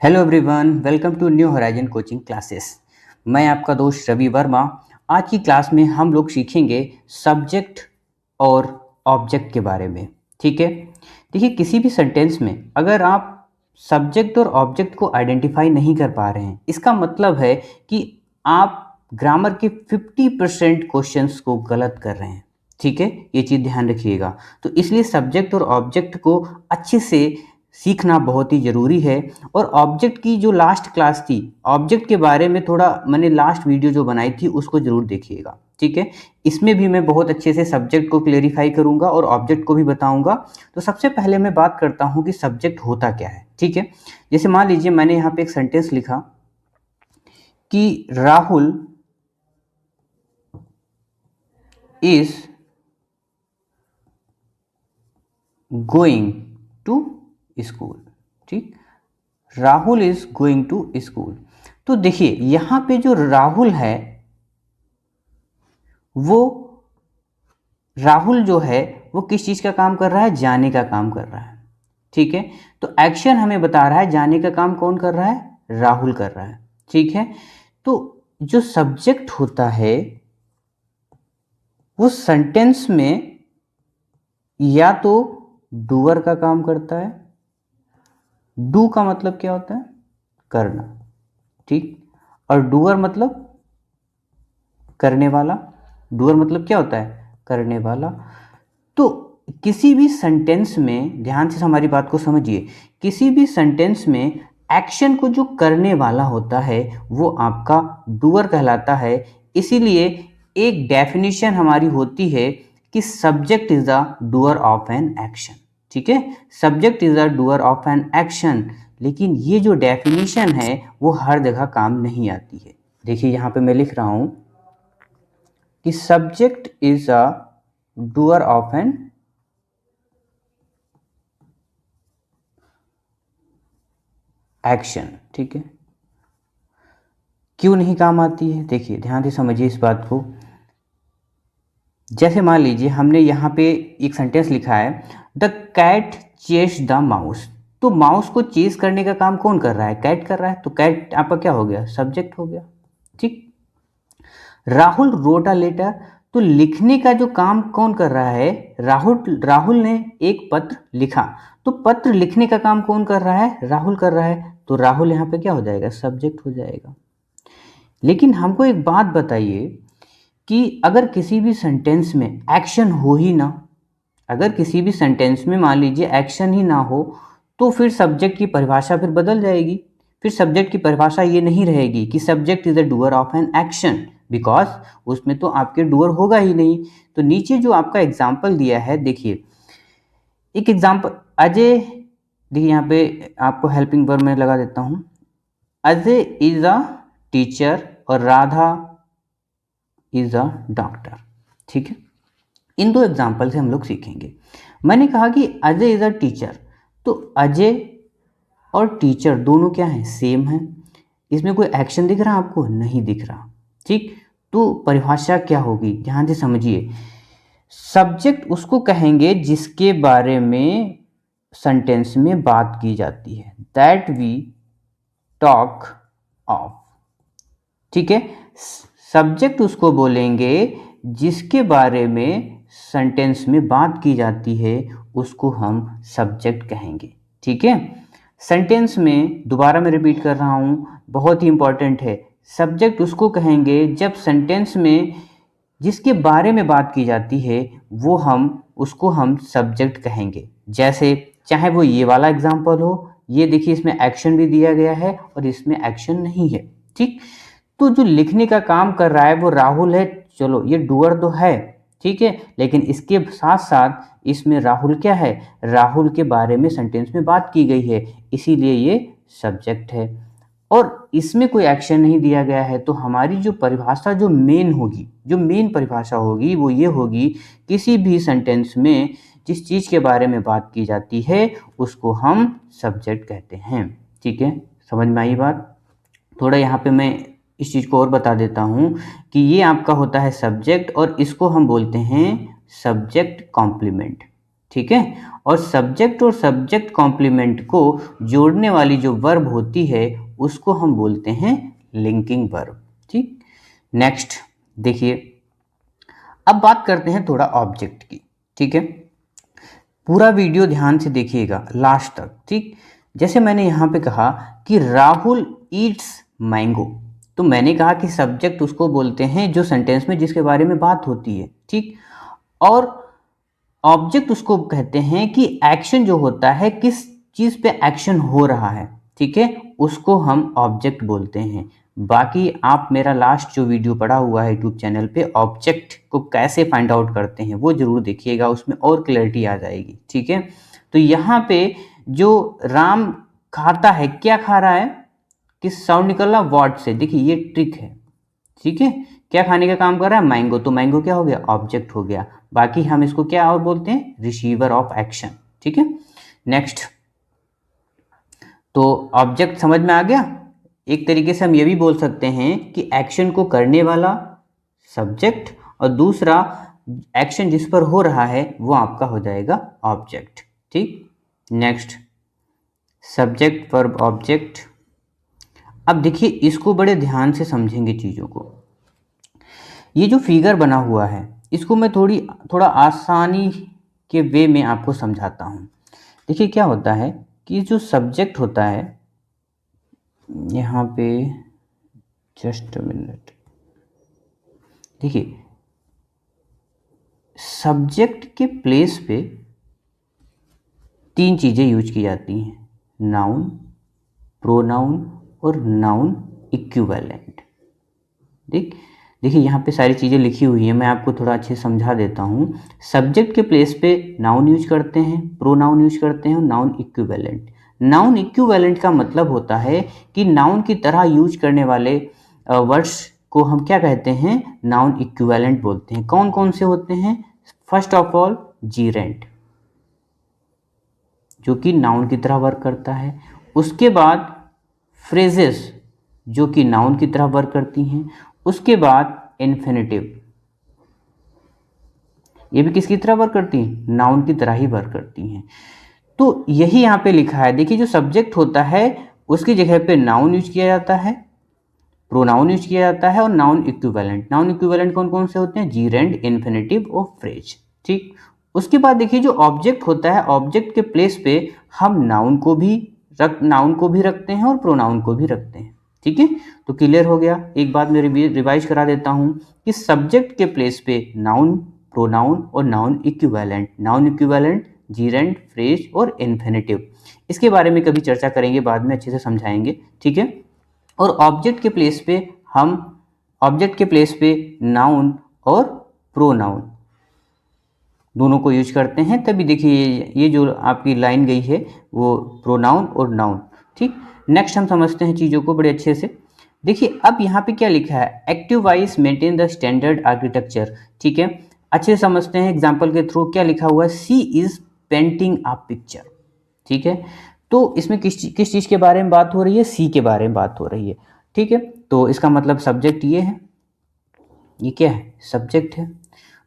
Hello everyone, welcome to New Horizon coaching classes. मैं आपका दोस्त रवि वर्मा। आज की क्लास में हम लोग सीखेंगे सब्जेक्ट और ऑब्जेक्ट के बारे में। ठीक है, देखिए किसी भी सेंटेंस में अगर आप सब्जेक्ट और ऑब्जेक्ट को आइडेंटिफाई नहीं कर पा रहे हैं, इसका मतलब है कि आप ग्रामर के 50% क्वेश्चंस को गलत कर रहे हैं। ठीक है, ये चीज़ ध्यान रखिएगा। तो इसलिए सब्जेक्ट और ऑब्जेक्ट को अच्छे से सीखना बहुत ही ज़रूरी है। और ऑब्जेक्ट की जो लास्ट क्लास थी, ऑब्जेक्ट के बारे में थोड़ा मैंने लास्ट वीडियो जो बनाई थी उसको ज़रूर देखिएगा। ठीक है, इसमें भी मैं बहुत अच्छे से सब्जेक्ट को क्लेरिफाई करूंगा और ऑब्जेक्ट को भी बताऊंगा। तो सबसे पहले मैं बात करता हूं कि सब्जेक्ट होता क्या है। ठीक है, जैसे मान लीजिए मैंने यहाँ पे एक सेंटेंस लिखा कि Rahul is going to school. ठीक, Rahul is going to school. तो देखिए यहां पे जो राहुल है वो राहुल जो है वो किस चीज का काम कर रहा है? जाने का काम कर रहा है। ठीक है, तो एक्शन हमें बता रहा है जाने का काम कौन कर रहा है? राहुल कर रहा है। ठीक है, तो जो सब्जेक्ट होता है वो सेंटेंस में या तो डूअर का काम करता है। डू का मतलब क्या होता है? करना। ठीक, और डूअर मतलब करने वाला। डूअर मतलब क्या होता है? करने वाला। तो किसी भी सेंटेंस में ध्यान से हमारी बात को समझिए, किसी भी सेंटेंस में एक्शन को जो करने वाला होता है वो आपका डूअर कहलाता है। इसीलिए एक डेफिनेशन हमारी होती है कि subject is the doer of an action. ठीक है, subject is the doer of an action. लेकिन ये जो डेफिनेशन है वो हर जगह काम नहीं आती है। देखिए यहां पे मैं लिख रहा हूं कि subject is a doer of an action. ठीक है, क्यों नहीं काम आती है? देखिए ध्यान से समझिए इस बात को। जैसे मान लीजिए हमने यहाँ पे एक सेंटेंस लिखा है the cat chase the mouse. तो माउस को चेस करने का काम कौन कर रहा है? कैट कर रहा है। तो कैट आपका क्या हो गया? सब्जेक्ट हो गया। ठीक, राहुल रोट अ लेटर। तो लिखने का जो काम कौन कर रहा है? राहुल ने एक पत्र लिखा। तो पत्र लिखने का काम कौन कर रहा है? राहुल कर रहा है। तो राहुल यहाँ पे क्या हो जाएगा? सब्जेक्ट हो जाएगा। लेकिन हमको एक बात बताइए कि अगर किसी भी सेंटेंस में एक्शन हो ही ना, अगर किसी भी सेंटेंस में मान लीजिए एक्शन ही ना हो, तो फिर सब्जेक्ट की परिभाषा फिर बदल जाएगी। फिर सब्जेक्ट की परिभाषा ये नहीं रहेगी कि subject is the doer of an action, because उसमें तो आपके डूअर होगा ही नहीं। तो नीचे जो आपका एग्जाम्पल दिया है, देखिए एक एग्जाम्पल अजय। देखिए यहाँ पे आपको हेल्पिंग वर्ब में लगा देता हूँ। अजय इज अ टीचर और राधा इज अ डॉक्टर। ठीक है, इन दो एग्जाम्पल से हम लोग सीखेंगे। मैंने कहा कि अजय इज अ टीचर। तो अजय और टीचर दोनों क्या हैं? सेम हैं। इसमें कोई एक्शन दिख रहा है आपको? नहीं दिख रहा। ठीक, तो परिभाषा क्या होगी? ध्यान से समझिए। सब्जेक्ट उसको कहेंगे जिसके बारे में सेंटेंस में बात की जाती है, दैट वी टॉक ऑफ। ठीक है, सब्जेक्ट उसको बोलेंगे जिसके बारे में सेंटेंस में बात की जाती है, उसको हम सब्जेक्ट कहेंगे। ठीक है, सेंटेंस में दोबारा मैं रिपीट कर रहा हूं, बहुत ही इंपॉर्टेंट है। सब्जेक्ट उसको कहेंगे जब सेंटेंस में जिसके बारे में बात की जाती है वो उसको हम सब्जेक्ट कहेंगे। जैसे चाहे वो ये वाला एग्जांपल हो, ये देखिए इसमें एक्शन भी दिया गया है और इसमें एक्शन नहीं है। ठीक, तो जो लिखने का काम कर रहा है वो राहुल है। चलो ये डूअर तो है, ठीक है, लेकिन इसके साथ साथ इसमें राहुल क्या है? राहुल के बारे में सेंटेंस में बात की गई है, इसीलिए ये सब्जेक्ट है। और इसमें कोई एक्शन नहीं दिया गया है। तो हमारी जो परिभाषा जो मेन होगी, जो मेन परिभाषा होगी वो ये होगी, किसी भी सेंटेंस में जिस चीज़ के बारे में बात की जाती है उसको हम सब्जेक्ट कहते हैं। ठीक है, समझ में आई बात? थोड़ा यहाँ पे मैं इस चीज़ को और बता देता हूँ कि ये आपका होता है सब्जेक्ट और इसको हम बोलते हैं सब्जेक्ट कॉम्प्लीमेंट। ठीक है। और सब्जेक्ट और सब्जेक्ट कॉम्प्लीमेंट को जोड़ने वाली जो वर्ब होती है उसको हम बोलते हैं लिंकिंग वर्ब। ठीक, नेक्स्ट देखिए, अब बात करते हैं थोड़ा ऑब्जेक्ट की। ठीक है, पूरा वीडियो ध्यान से देखिएगा लास्ट तक। ठीक, जैसे मैंने यहाँ पे कहा कि राहुल ईट्स मैंगो, तो मैंने कहा कि सब्जेक्ट उसको बोलते हैं जो सेंटेंस में जिसके बारे में बात होती है। ठीक, और ऑब्जेक्ट उसको कहते हैं कि एक्शन जो होता है, किस चीज़ पे एक्शन हो रहा है, ठीक है, उसको हम ऑब्जेक्ट बोलते हैं। बाकी आप मेरा लास्ट जो वीडियो पड़ा हुआ है यूट्यूब चैनल पे, ऑब्जेक्ट को कैसे फाइंड आउट करते हैं वो जरूर देखिएगा, उसमें और क्लैरिटी आ जाएगी। ठीक है, तो यहाँ पे जो राम खाता है, क्या खा रहा है, किस साउंड निकल रहा, वर्ड से, देखिए ये ट्रिक है। ठीक है, क्या खाने का काम कर रहा है, मैंगो, तो मैंगो क्या हो गया, ऑब्जेक्ट हो गया। बाकी हम इसको क्या और बोलते हैं, रिसीवर ऑफ एक्शन। ठीक है, नेक्स्ट, तो ऑब्जेक्ट समझ में आ गया। एक तरीके से हम ये भी बोल सकते हैं कि एक्शन को करने वाला सब्जेक्ट और दूसरा एक्शन जिस पर हो रहा है वो आपका हो जाएगा ऑब्जेक्ट। ठीक, नेक्स्ट, सब्जेक्ट वर्ब ऑब्जेक्ट। अब देखिए इसको बड़े ध्यान से समझेंगे चीज़ों को। ये जो फिगर बना हुआ है इसको मैं थोड़ा आसानी के वे में आपको समझाता हूँ। देखिए क्या होता है कि जो सब्जेक्ट होता है, यहाँ पे जस्ट अ मिनट, देखिए सब्जेक्ट के प्लेस पे तीन चीज़ें यूज की जाती हैं, नाउन, प्रोनाउन और नाउन इक्विवेलेंट। देखिए यहाँ पे सारी चीज़ें लिखी हुई हैं, मैं आपको थोड़ा अच्छे से समझा देता हूँ। सब्जेक्ट के प्लेस पे नाउन यूज करते हैं, प्रोनाउन यूज करते हैं, नाउन इक्विवेलेंट। नाउन इक्विवेलेंट का मतलब होता है कि नाउन की तरह यूज करने वाले वर्ड्स को हम क्या कहते हैं, नाउन इक्विवेलेंट बोलते हैं। कौन कौन से होते हैं, फर्स्ट ऑफ ऑल जीरेंट, जो कि नाउन की तरह वर्क करता है। उसके बाद फ्रेजेस, जो कि नाउन की तरह वर्क करती हैं। उसके बाद इन्फिनेटिव, ये भी किसकी तरह वर्क करती हैं, नाउन की तरह ही वर्क करती हैं। तो यही यहाँ पे लिखा है। देखिए जो सब्जेक्ट होता है उसकी जगह पे नाउन यूज किया जाता है, प्रोनाउन यूज किया जाता है और नाउन इक्विवेलेंट। नाउन इक्विवेलेंट कौन कौन से होते हैं, जीरेंड, इन्फिनेटिव और फ्रेज। ठीक, उसके बाद देखिए जो ऑब्जेक्ट होता है, ऑब्जेक्ट के प्लेस पे हम नाउन को भी रखते हैं और प्रोनाउन को भी रखते हैं। ठीक है, तो क्लियर हो गया। एक बात मैं रिवाइज करा देता हूं कि सब्जेक्ट के प्लेस पे नाउन, प्रोनाउन और नाउन इक्विवेलेंट, जीरेंड, फ्रेज और इन्फिनेटिव। इसके बारे में कभी चर्चा करेंगे, बाद में अच्छे से समझाएंगे। ठीक है, और ऑब्जेक्ट के प्लेस पे नाउन और प्रोनाउन दोनों को यूज करते हैं। तभी देखिए ये जो आपकी लाइन गई है वो प्रोनाउन और नाउन। ठीक, नेक्स्ट हम समझते हैं चीज़ों को बड़े अच्छे से। देखिए अब यहाँ पे क्या लिखा है, active voice maintain the standard architecture. ठीक है, अच्छे से समझते हैं एग्जाम्पल के थ्रू। क्या लिखा हुआ है, सी इज पेंटिंग अ पिक्चर। ठीक है, तो इसमें किस चीज़ के बारे में बात हो रही है, सी के बारे में बात हो रही है। ठीक है, तो इसका मतलब सब्जेक्ट ये है, ये क्या है, सब्जेक्ट है।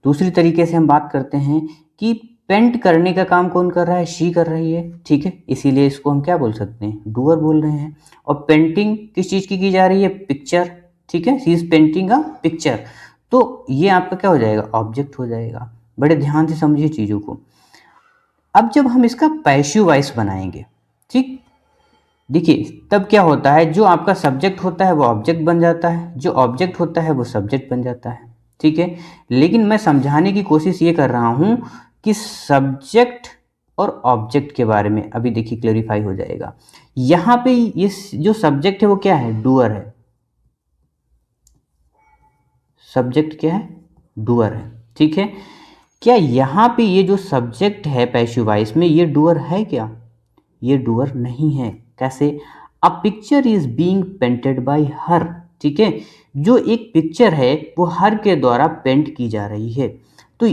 दूसरी तरीके से हम बात करते हैं कि पेंट करने का काम कौन कर रहा है, शी कर रही है। ठीक है, इसीलिए इसको हम क्या बोल सकते हैं, डूअर बोल रहे हैं। और पेंटिंग किस चीज़ की जा रही है, पिक्चर। ठीक है, she is painting a picture, तो ये आपका क्या हो जाएगा, ऑब्जेक्ट हो जाएगा। बड़े ध्यान से समझिए चीज़ों को। अब जब हम इसका पैसिव वॉइस बनाएंगे, ठीक, देखिए तब क्या होता है, जो आपका सब्जेक्ट होता है वो ऑब्जेक्ट बन जाता है, जो ऑब्जेक्ट होता है वो सब्जेक्ट बन जाता है। ठीक है, लेकिन मैं समझाने की कोशिश ये कर रहा हूं कि सब्जेक्ट और ऑब्जेक्ट के बारे में अभी देखिए क्लेरिफाई हो जाएगा। यहां पे ये जो सब्जेक्ट है वो क्या है, डूअर है। सब्जेक्ट क्या है, डूअर है। ठीक है, क्या यहां पे ये जो सब्जेक्ट है पैसिव वॉइस में, ये डूअर है क्या, ये डूअर नहीं है। कैसे, a picture is being painted bye हर। ठीक है, जो एक पिक्चर है वो हर के द्वारा पेंट की जा रही है। तो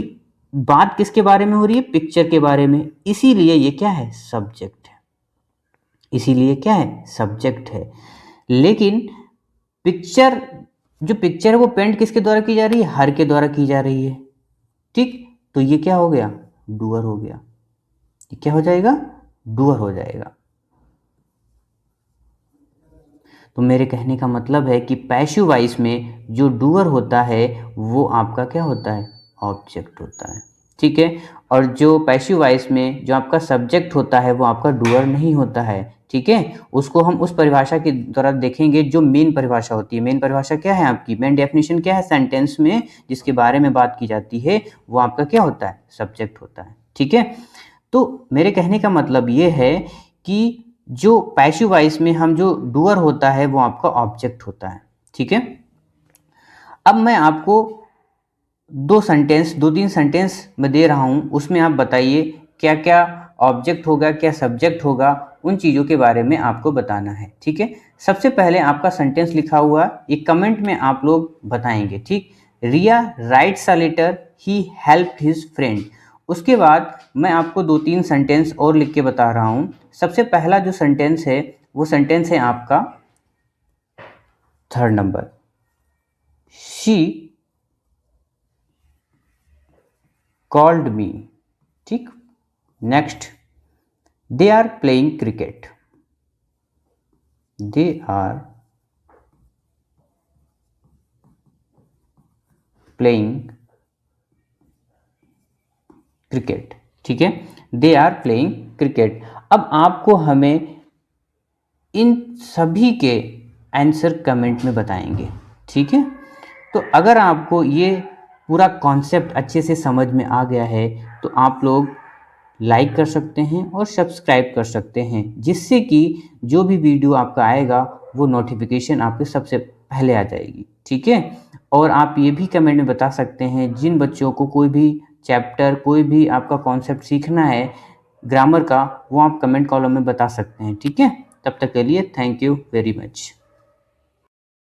बात किसके बारे में हो रही है, पिक्चर के बारे में, इसीलिए ये क्या है, सब्जेक्ट है। इसीलिए क्या है, सब्जेक्ट है। लेकिन पिक्चर, जो पिक्चर है वो पेंट किसके द्वारा की जा रही है, हर के द्वारा की जा रही है। ठीक, तो ये क्या हो गया, डूअर हो गया। ये क्या हो जाएगा, डूअर हो जाएगा। तो मेरे कहने का मतलब है कि पैसिव वॉइस में जो डूअर होता है वो आपका क्या होता है, ऑब्जेक्ट होता है, ठीक है। और जो पैसिव वॉइस में जो आपका सब्जेक्ट होता है वो आपका डूअर नहीं होता है, ठीक है। उसको हम उस परिभाषा के द्वारा देखेंगे जो मेन परिभाषा होती है। मेन परिभाषा क्या है आपकी, मेन डेफिनेशन क्या है सेंटेंस में जिसके बारे में बात की जाती है, वो आपका क्या होता है, सब्जेक्ट होता है, ठीक है। तो मेरे कहने का मतलब ये है कि जो पैसिव वॉइस में हम जो डूअर होता है वो आपका ऑब्जेक्ट होता है, ठीक है। अब मैं आपको दो तीन सेंटेंस मैं दे रहा हूं, उसमें आप बताइए क्या क्या ऑब्जेक्ट होगा, क्या सब्जेक्ट होगा, उन चीज़ों के बारे में आपको बताना है, ठीक है। सबसे पहले आपका सेंटेंस लिखा हुआ एक कमेंट में आप लोग बताएंगे, ठीक। Riya writes a letter, he help his friend. उसके बाद मैं आपको दो तीन सेंटेंस और लिख के बता रहा हूं। सबसे पहला जो सेंटेंस है वो सेंटेंस है आपका 3rd number, she called me, ठीक। Next, they are playing cricket, they are playing cricket, ठीक है। They are playing cricket. अब आपको हमें इन सभी के आंसर कमेंट में बताएंगे, ठीक है। तो अगर आपको ये पूरा कॉन्सेप्ट अच्छे से समझ में आ गया है तो आप लोग लाइक कर सकते हैं और सब्सक्राइब कर सकते हैं, जिससे कि जो भी वीडियो आपका आएगा वो नोटिफिकेशन आपके सबसे पहले आ जाएगी, ठीक है। और आप ये भी कमेंट में बता सकते हैं जिन बच्चों को कोई भी चैप्टर, कोई भी आपका कॉन्सेप्ट सीखना है ग्रामर का, वो आप कमेंट कॉलम में बता सकते हैं, ठीक है। तब तक के लिए थैंक यू वेरी मच।